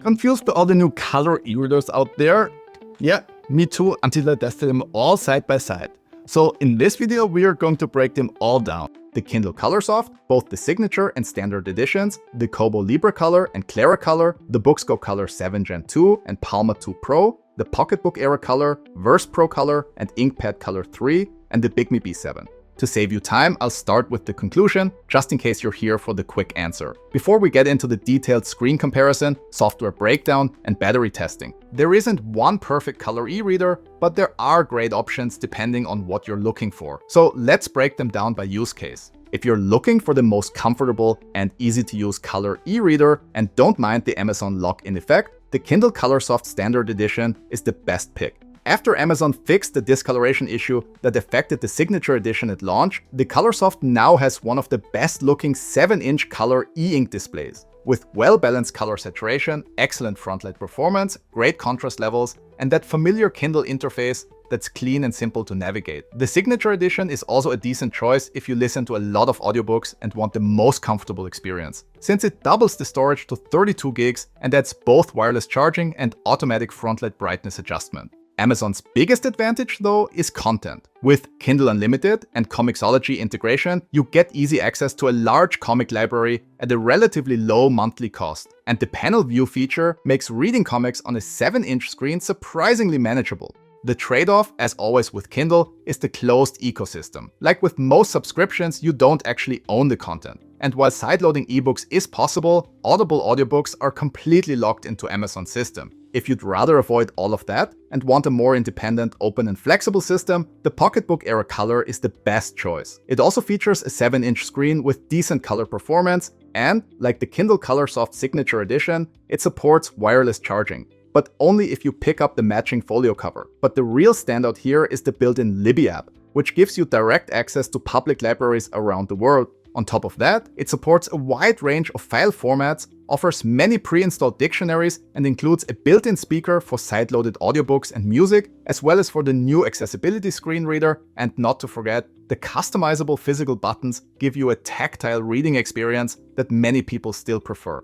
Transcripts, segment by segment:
Confused by all the new color e-readers out there? Yeah, me too, until I tested them all side by side. So in this video, we are going to break them all down. The Kindle Colorsoft, both the Signature and Standard editions, the Kobo Libra Color and Clara Color, the Boox Go Color 7 Gen 2 and Palma 2 Pro, the PocketBook Era Color, Verse Pro Color and InkPad Color 3, and the Bigme B7. To save you time, I'll start with the conclusion, just in case you're here for the quick answer. Before we get into the detailed screen comparison, software breakdown, and battery testing. There isn't one perfect color e-reader, but there are great options depending on what you're looking for. So let's break them down by use case. If you're looking for the most comfortable and easy to use color e-reader and don't mind the Amazon lock-in effect, the Kindle Colorsoft Standard Edition is the best pick. After Amazon fixed the discoloration issue that affected the Signature edition at launch, the Colorsoft now has one of the best looking 7-inch color e-ink displays. With well-balanced color saturation, excellent front-light performance, great contrast levels, and that familiar Kindle interface that's clean and simple to navigate. The Signature edition is also a decent choice if you listen to a lot of audiobooks and want the most comfortable experience, since it doubles the storage to 32 gigs and that's both wireless charging and automatic front-light brightness adjustment. Amazon's biggest advantage, though, is content. With Kindle Unlimited and Comixology integration, you get easy access to a large comic library at a relatively low monthly cost. And the panel view feature makes reading comics on a 7-inch screen surprisingly manageable. The trade-off, as always with Kindle, is the closed ecosystem. Like with most subscriptions, you don't actually own the content. And while sideloading ebooks is possible, Audible audiobooks are completely locked into Amazon's system. If you'd rather avoid all of that and want a more independent, open and flexible system, the PocketBook Era Color is the best choice. It also features a 7-inch screen with decent color performance and, like the Kindle Colorsoft Signature Edition, it supports wireless charging, but only if you pick up the matching folio cover. But the real standout here is the built-in Libra app, which gives you direct access to public libraries around the world. On top of that, it supports a wide range of file formats, offers many pre-installed dictionaries, and includes a built-in speaker for side-loaded audiobooks and music, as well as for the new accessibility screen reader, and not to forget, the customizable physical buttons give you a tactile reading experience that many people still prefer.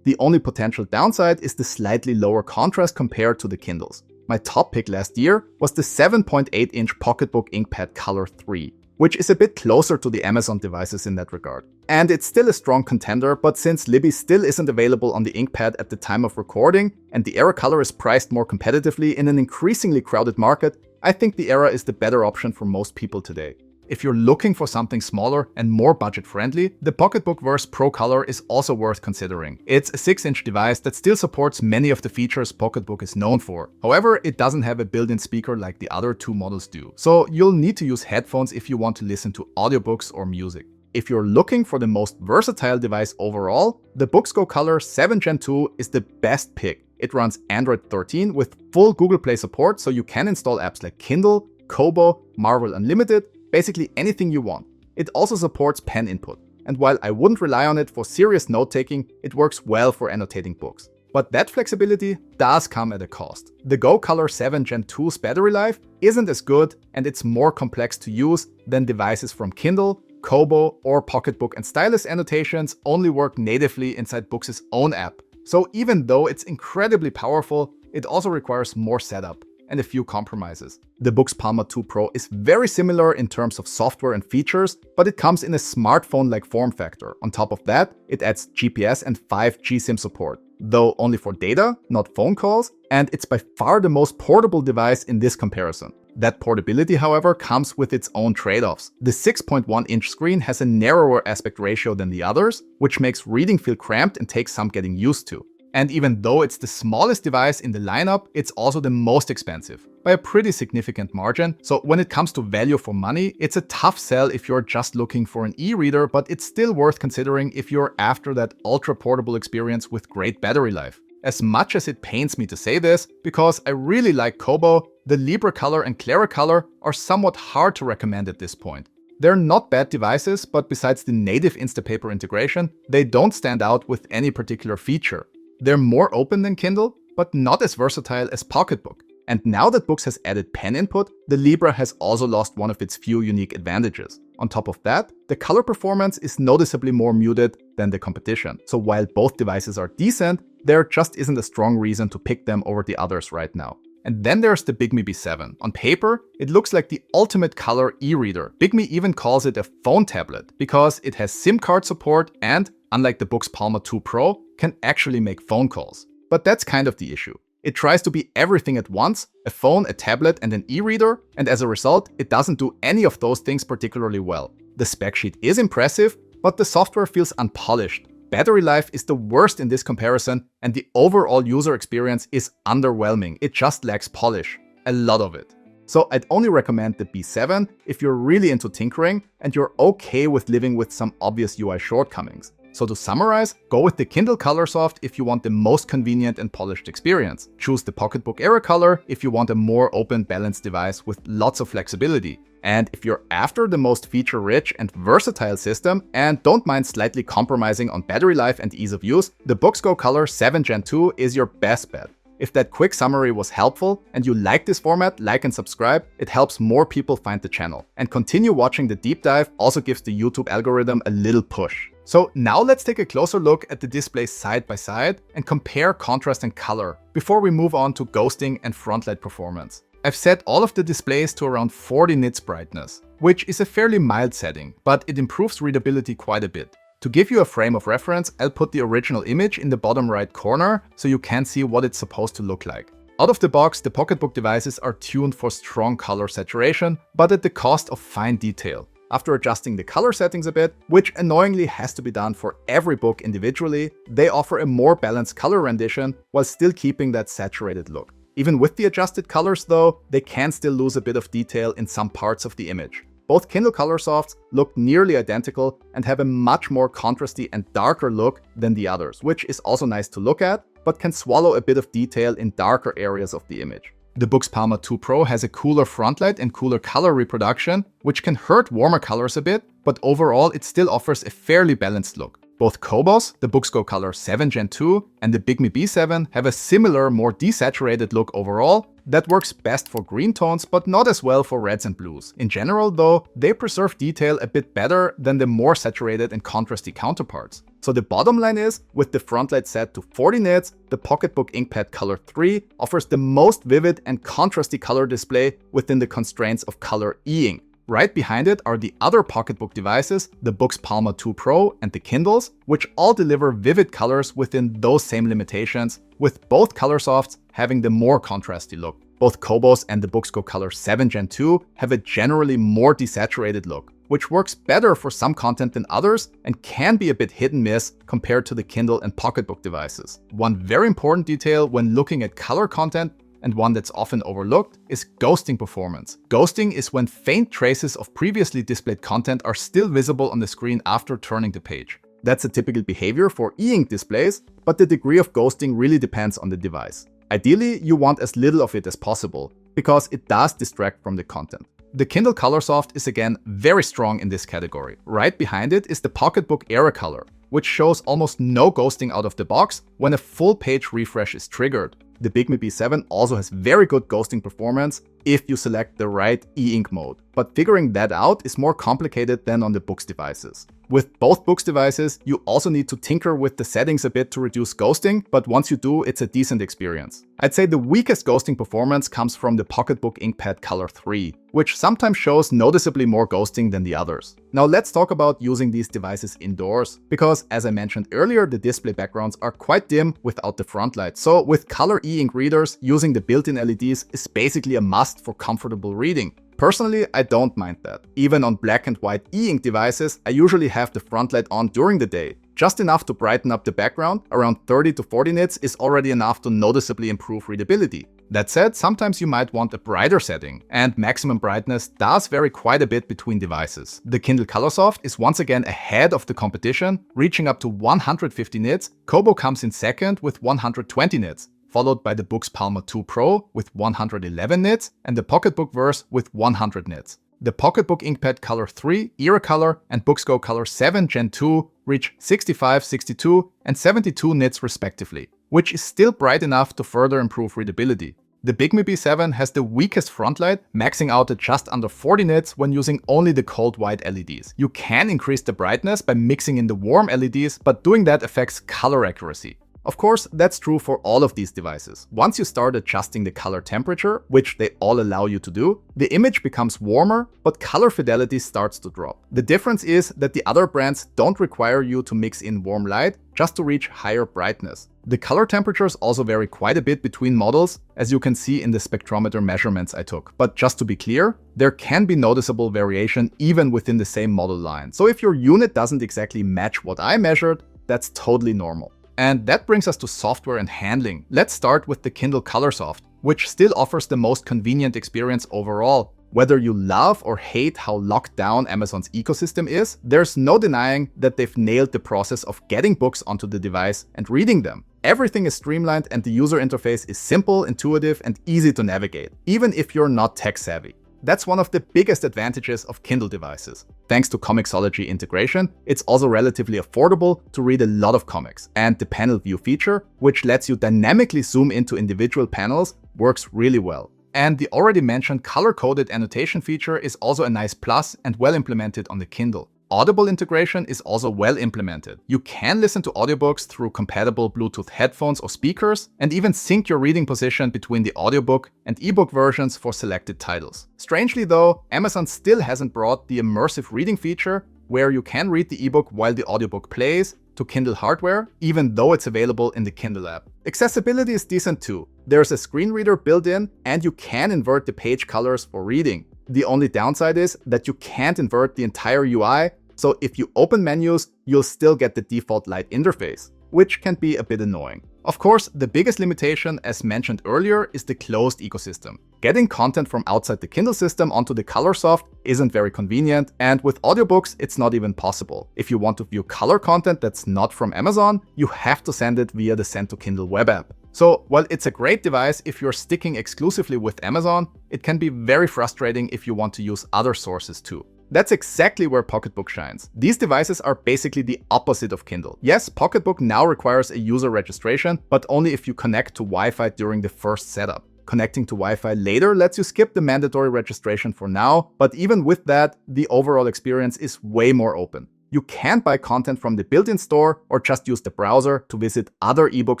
The only potential downside is the slightly lower contrast compared to the Kindles. My top pick last year was the 7.8-inch PocketBook InkPad Color 3. Which is a bit closer to the Amazon devices in that regard. And it's still a strong contender, but since Libby still isn't available on the InkPad at the time of recording, and the Era Color is priced more competitively in an increasingly crowded market, I think the Era is the better option for most people today. If you're looking for something smaller and more budget-friendly, the PocketBook Verse Pro Color is also worth considering. It's a 6-inch device that still supports many of the features PocketBook is known for. However, it doesn't have a built-in speaker like the other two models do. So you'll need to use headphones if you want to listen to audiobooks or music. If you're looking for the most versatile device overall, the Boox Go Color 7 Gen 2 is the best pick. It runs Android 13 with full Google Play support, so you can install apps like Kindle, Kobo, Marvel Unlimited, basically anything you want. It also supports pen input, and while I wouldn't rely on it for serious note-taking, it works well for annotating books. But that flexibility does come at a cost. The Go Color 7 Gen 2's battery life isn't as good, and it's more complex to use than devices from Kindle, Kobo, or PocketBook, and stylus annotations only work natively inside Boox's own app. So even though it's incredibly powerful, it also requires more setup and a few compromises. The Boox Palma 2 Pro is very similar in terms of software and features, but it comes in a smartphone-like form factor. On top of that, it adds GPS and 5G SIM support, though only for data, not phone calls, and it's by far the most portable device in this comparison. That portability, however, comes with its own trade-offs. The 6.1-inch screen has a narrower aspect ratio than the others, which makes reading feel cramped and takes some getting used to. And even though it's the smallest device in the lineup, it's also the most expensive, by a pretty significant margin. So when it comes to value for money, it's a tough sell if you're just looking for an e-reader, but it's still worth considering if you're after that ultra-portable experience with great battery life. As much as it pains me to say this, because I really like Kobo, the Libra Color and Clara Color are somewhat hard to recommend at this point. They're not bad devices, but besides the native Instapaper integration, they don't stand out with any particular feature. They're more open than Kindle, but not as versatile as PocketBook. And now that Boox has added pen input, the Libra has also lost one of its few unique advantages. On top of that, the color performance is noticeably more muted than the competition. So while both devices are decent, there just isn't a strong reason to pick them over the others right now. And then there's the Bigme B7. On paper, it looks like the ultimate color e-reader. Bigme even calls it a phone tablet because it has SIM card support and, unlike the Boox Palma 2 Pro, can actually make phone calls. But that's kind of the issue. It tries to be everything at once, a phone, a tablet, and an e-reader, and as a result, it doesn't do any of those things particularly well. The spec sheet is impressive, but the software feels unpolished. Battery life is the worst in this comparison, and the overall user experience is underwhelming. It just lacks polish. A lot of it. So I'd only recommend the B7 if you're really into tinkering and you're okay with living with some obvious UI shortcomings. So to summarize, go with the Kindle Colorsoft if you want the most convenient and polished experience. Choose the PocketBook Era Color if you want a more open, balanced device with lots of flexibility. And if you're after the most feature-rich and versatile system and don't mind slightly compromising on battery life and ease of use, the Boox Go Color 7 Gen 2 is your best bet. If that quick summary was helpful and you like this format, like and subscribe. It helps more people find the channel. And continue watching the deep dive also gives the YouTube algorithm a little push. So now let's take a closer look at the displays side by side and compare contrast and color before we move on to ghosting and front light performance. I've set all of the displays to around 40 nits brightness, which is a fairly mild setting, but it improves readability quite a bit. To give you a frame of reference, I'll put the original image in the bottom right corner so you can see what it's supposed to look like. Out of the box, the PocketBook devices are tuned for strong color saturation, but at the cost of fine detail. After adjusting the color settings a bit, which annoyingly has to be done for every book individually, they offer a more balanced color rendition while still keeping that saturated look. Even with the adjusted colors though, they can still lose a bit of detail in some parts of the image. Both Kindle Colorsofts look nearly identical and have a much more contrasty and darker look than the others, which is also nice to look at, but can swallow a bit of detail in darker areas of the image. The Boox Palma 2 Pro has a cooler front light and cooler color reproduction, which can hurt warmer colors a bit, but overall it still offers a fairly balanced look. Both Kobos, the Boox Go Color 7 Gen 2 and the Bigme B7 have a similar, more desaturated look overall that works best for green tones but not as well for reds and blues. In general though, they preserve detail a bit better than the more saturated and contrasty counterparts. So the bottom line is, with the front light set to 40 nits, the PocketBook InkPad Color 3 offers the most vivid and contrasty color display within the constraints of color e-ink. Right behind it are the other PocketBook devices, the Boox Palma 2 Pro and the Kindles, which all deliver vivid colors within those same limitations, with both Colorsofts having the more contrasty look. Both Kobos and the Boox Go Color 7 Gen 2 have a generally more desaturated look, which works better for some content than others and can be a bit hit and miss compared to the Kindle and PocketBook devices. One very important detail when looking at color content, and one that's often overlooked, is ghosting performance. Ghosting is when faint traces of previously displayed content are still visible on the screen after turning the page. That's a typical behavior for e-ink displays, but the degree of ghosting really depends on the device. Ideally, you want as little of it as possible, because it does distract from the content. The Kindle Colorsoft is again very strong in this category. Right behind it is the PocketBook Era Color, which shows almost no ghosting out of the box when a full page refresh is triggered. The Bigme B7 also has very good ghosting performance if you select the right e-ink mode, but figuring that out is more complicated than on the Boox devices. With both Boox devices, you also need to tinker with the settings a bit to reduce ghosting, but once you do, it's a decent experience. I'd say the weakest ghosting performance comes from the PocketBook InkPad Color 3, which sometimes shows noticeably more ghosting than the others. Now let's talk about using these devices indoors, because as I mentioned earlier, the display backgrounds are quite dim without the front light. So with color e-ink readers, using the built-in LEDs is basically a must for comfortable reading. Personally, I don't mind that. Even on black and white e-ink devices, I usually have the front light on during the day. Just enough to brighten up the background, around 30 to 40 nits is already enough to noticeably improve readability. That said, sometimes you might want a brighter setting, and maximum brightness does vary quite a bit between devices. The Kindle Colorsoft is once again ahead of the competition, reaching up to 150 nits. Kobo comes in second with 120 nits. Followed by the Boox Palma 2 Pro with 111 nits and the PocketBook Verse with 100 nits. The PocketBook InkPad Color 3, Era Color and Boox Go Color 7 Gen 2 reach 65, 62 and 72 nits respectively, which is still bright enough to further improve readability. The Bigme B7 has the weakest front light, maxing out at just under 40 nits when using only the cold white LEDs. You can increase the brightness by mixing in the warm LEDs, but doing that affects color accuracy. Of course, that's true for all of these devices. Once you start adjusting the color temperature, which they all allow you to do, the image becomes warmer, but color fidelity starts to drop. The difference is that the other brands don't require you to mix in warm light just to reach higher brightness. The color temperatures also vary quite a bit between models, as you can see in the spectrometer measurements I took. But just to be clear, there can be noticeable variation even within the same model line. So if your unit doesn't exactly match what I measured, that's totally normal. And that brings us to software and handling. Let's start with the Kindle Colorsoft, which still offers the most convenient experience overall. Whether you love or hate how locked down Amazon's ecosystem is, there's no denying that they've nailed the process of getting books onto the device and reading them. Everything is streamlined and the user interface is simple, intuitive, and easy to navigate, even if you're not tech savvy. That's one of the biggest advantages of Kindle devices. Thanks to Comixology integration, it's also relatively affordable to read a lot of comics. And the panel view feature, which lets you dynamically zoom into individual panels, works really well. And the already mentioned color-coded annotation feature is also a nice plus and well implemented on the Kindle. Audible integration is also well implemented. You can listen to audiobooks through compatible Bluetooth headphones or speakers, and even sync your reading position between the audiobook and ebook versions for selected titles. Strangely though, Amazon still hasn't brought the immersive reading feature, where you can read the ebook while the audiobook plays, to Kindle hardware, even though it's available in the Kindle app. Accessibility is decent too. There's a screen reader built in, and you can invert the page colors for reading. The only downside is that you can't invert the entire UI, so if you open menus, you'll still get the default light interface, which can be a bit annoying. Of course, the biggest limitation, as mentioned earlier, is the closed ecosystem. Getting content from outside the Kindle system onto the Colorsoft isn't very convenient, and with audiobooks, it's not even possible. If you want to view color content that's not from Amazon, you have to send it via the Send to Kindle web app. So while it's a great device if you're sticking exclusively with Amazon, it can be very frustrating if you want to use other sources too. That's exactly where PocketBook shines. These devices are basically the opposite of Kindle. Yes, PocketBook now requires a user registration, but only if you connect to Wi-Fi during the first setup. Connecting to Wi-Fi later lets you skip the mandatory registration for now, but even with that, the overall experience is way more open. You can buy content from the built-in store or just use the browser to visit other ebook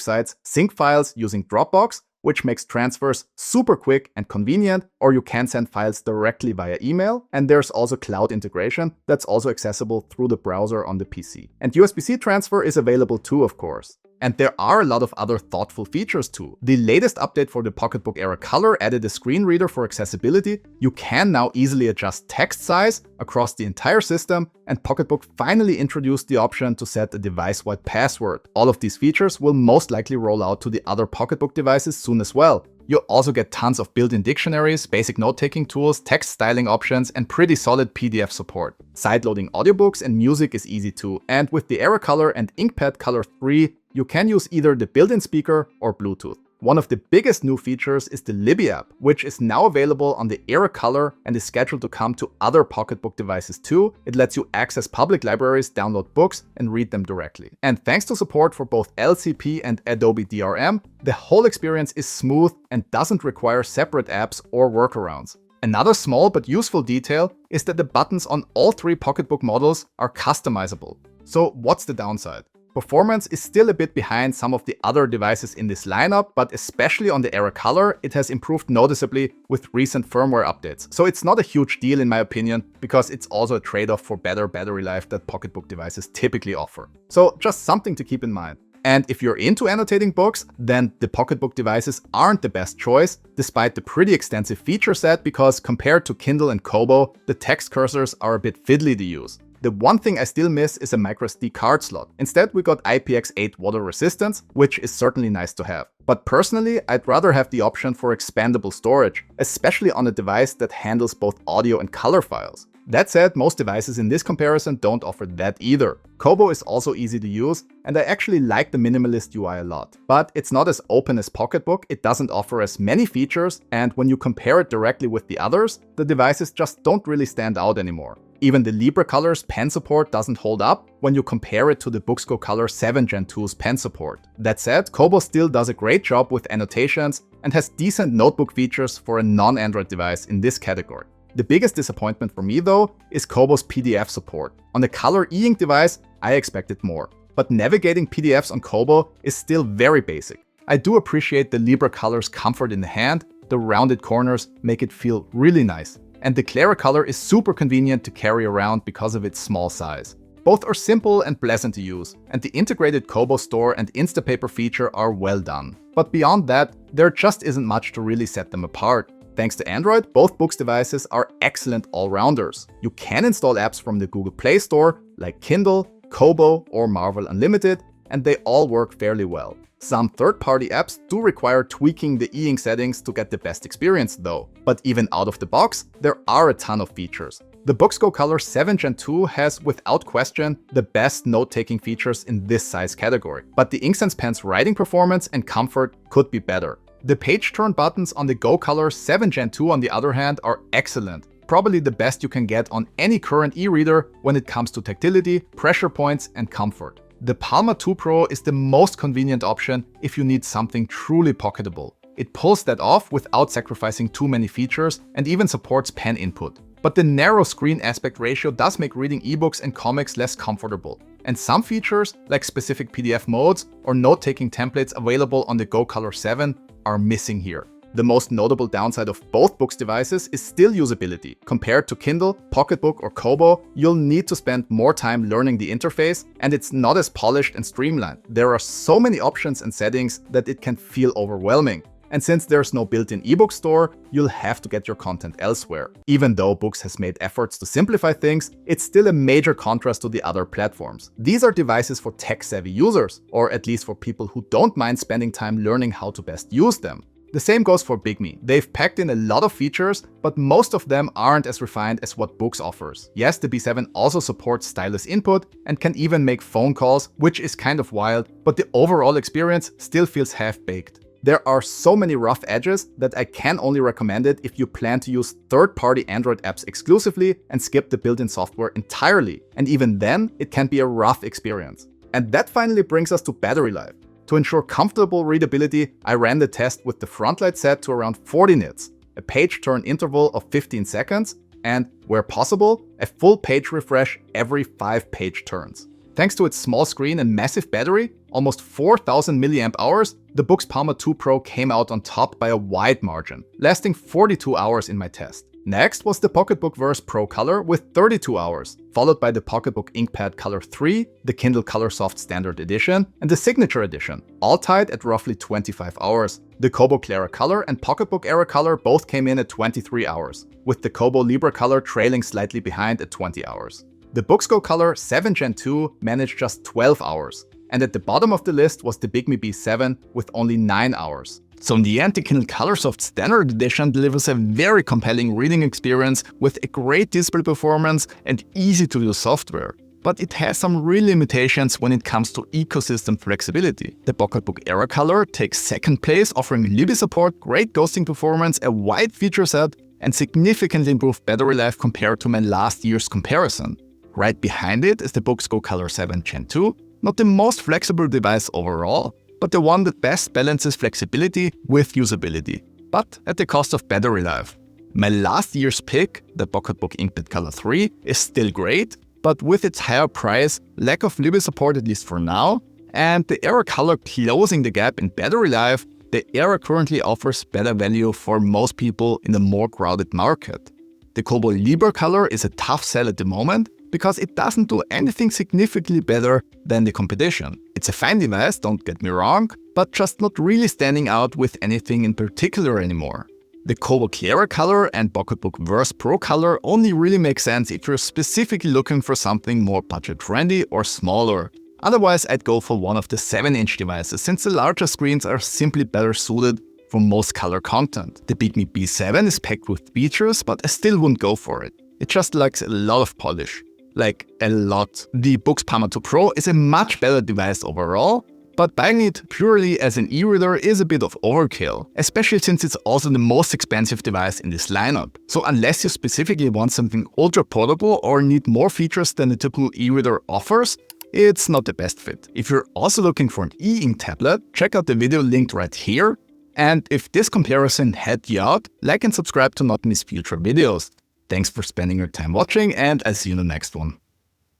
sites, sync files using Dropbox, which makes transfers super quick and convenient, or you can send files directly via email. And there's also cloud integration that's also accessible through the browser on the PC. And USB-C transfer is available too, of course. And there are a lot of other thoughtful features too. The latest update for the PocketBook Era Color added a screen reader for accessibility. You can now easily adjust text size across the entire system, and PocketBook finally introduced the option to set a device-wide password. All of these features will most likely roll out to the other PocketBook devices soon as well. You'll also get tons of built-in dictionaries, basic note-taking tools, text styling options, and pretty solid PDF support. Sideloading audiobooks and music is easy too, and with the Era Color and InkPad Color 3, you can use either the built-in speaker or Bluetooth. One of the biggest new features is the Libra app, which is now available on the Era Color and is scheduled to come to other PocketBook devices too. It lets you access public libraries, download books, and read them directly. And thanks to support for both LCP and Adobe DRM, the whole experience is smooth and doesn't require separate apps or workarounds. Another small but useful detail is that the buttons on all three PocketBook models are customizable. So what's the downside? Performance is still a bit behind some of the other devices in this lineup, but especially on the Era Color, it has improved noticeably with recent firmware updates. So it's not a huge deal in my opinion, because it's also a trade-off for better battery life that PocketBook devices typically offer. So just something to keep in mind. And if you're into annotating books, then the PocketBook devices aren't the best choice, despite the pretty extensive feature set, because compared to Kindle and Kobo, the text cursors are a bit fiddly to use. The one thing I still miss is a microSD card slot. Instead, we got IPX8 water resistance, which is certainly nice to have. But personally, I'd rather have the option for expandable storage, especially on a device that handles both audio and color files. That said, most devices in this comparison don't offer that either. Kobo is also easy to use, and I actually like the minimalist UI a lot. But it's not as open as PocketBook, it doesn't offer as many features, and when you compare it directly with the others, the devices just don't really stand out anymore. Even the Libra Color's pen support doesn't hold up when you compare it to the Boox Go Color 7 Gen 2's pen support. That said, Kobo still does a great job with annotations and has decent notebook features for a non-Android device in this category. The biggest disappointment for me though is Kobo's PDF support. On the Color e-ink device, I expected more. but navigating PDFs on Kobo is still very basic. I do appreciate the Libra color's comfort in the hand, the rounded corners make it feel really nice. And the Clara color is super convenient to carry around because of its small size. Both are simple and pleasant to use, and the integrated Kobo store and Instapaper feature are well done. But beyond that, there just isn't much to really set them apart. Thanks to Android, both Boox devices are excellent all-rounders. You can install apps from the Google Play Store, like Kindle, Kobo, or Marvel Unlimited, and they all work fairly well. Some third-party apps do require tweaking the e-ink settings to get the best experience though. But even out of the box, there are a ton of features. The Boox Go Color 7 Gen 2 has, without question, the best note-taking features in this size category. But the InkSense pen's writing performance and comfort could be better. The page turn buttons on the Go Color 7 Gen 2 on the other hand are excellent. Probably the best you can get on any current e-reader when it comes to tactility, pressure points, and comfort. The Palma 2 Pro is the most convenient option if you need something truly pocketable. It pulls that off without sacrificing too many features and even supports pen input. But the narrow screen aspect ratio does make reading ebooks and comics less comfortable. And some features, like specific PDF modes or note-taking templates available on the Go Color 7, are missing here. The most notable downside of both Boox devices is still usability. Compared to Kindle, PocketBook, or Kobo, you'll need to spend more time learning the interface, and it's not as polished and streamlined. There are so many options and settings that it can feel overwhelming. And since there's no built-in ebook store, you'll have to get your content elsewhere. Even though Boox has made efforts to simplify things, it's still a major contrast to the other platforms. These are devices for tech-savvy users, or at least for people who don't mind spending time learning how to best use them. The same goes for Bigme. They've packed in a lot of features, but most of them aren't as refined as what Boox offers. Yes, the B7 also supports stylus input and can even make phone calls, which is kind of wild, but the overall experience still feels half-baked. There are so many rough edges that I can only recommend it if you plan to use third-party Android apps exclusively and skip the built-in software entirely. And even then, it can be a rough experience. And that finally brings us to battery life. To ensure comfortable readability, I ran the test with the front light set to around 40 nits, a page turn interval of 15 seconds, and, where possible, a full page refresh every 5 page turns. Thanks to its small screen and massive battery, almost 4000 mAh, the Boox Palma 2 Pro came out on top by a wide margin, lasting 42 hours in my test. Next was the PocketBook Pro Color with 32 hours, followed by the PocketBook InkPad Color 3, the Kindle Colorsoft Standard Edition, and the Signature Edition, all tied at roughly 25 hours. The Kobo Clara Color and PocketBook Era Color both came in at 23 hours, with the Kobo Libra Color trailing slightly behind at 20 hours. The Boox Go Color 7 Gen 2 managed just 12 hours, and at the bottom of the list was the Bigme B7 with only 9 hours. So in the end, the Kindle Colorsoft Standard Edition delivers a very compelling reading experience with a great display performance and easy-to-use software. But it has some real limitations when it comes to ecosystem flexibility. The PocketBook Era Color takes second place, offering Libra support, great ghosting performance, a wide feature set, and significantly improved battery life compared to my last year's comparison. Right behind it is the Boox Go Color 7 Gen 2, not the most flexible device overall, but the one that best balances flexibility with usability, but at the cost of battery life. My last year's pick, the PocketBook InkPad Color 3, is still great, but with its higher price, lack of Libra support at least for now, and the Era Color closing the gap in battery life, the Era currently offers better value for most people in a more crowded market. The Kobo Libra Color is a tough sell at the moment, because it doesn't do anything significantly better than the competition. It's a fine device, don't get me wrong, but just not really standing out with anything in particular anymore. The Kobo Clara Color and PocketBook Pro Color only really make sense if you're specifically looking for something more budget-friendly or smaller. Otherwise, I'd go for one of the 7-inch devices, since the larger screens are simply better suited for most color content. The Bigme B7 is packed with features, but I still wouldn't go for it. It just lacks a lot of polish. Like, a lot. The Boox Palma 2 Pro is a much better device overall, but buying it purely as an e-reader is a bit of overkill, especially since it's also the most expensive device in this lineup. So unless you specifically want something ultra portable or need more features than the typical e-reader offers, it's not the best fit. If you're also looking for an e-ink tablet, check out the video linked right here. And if this comparison helped you out, like and subscribe to not miss future videos. Thanks for spending your time watching, and I'll see you in the next one.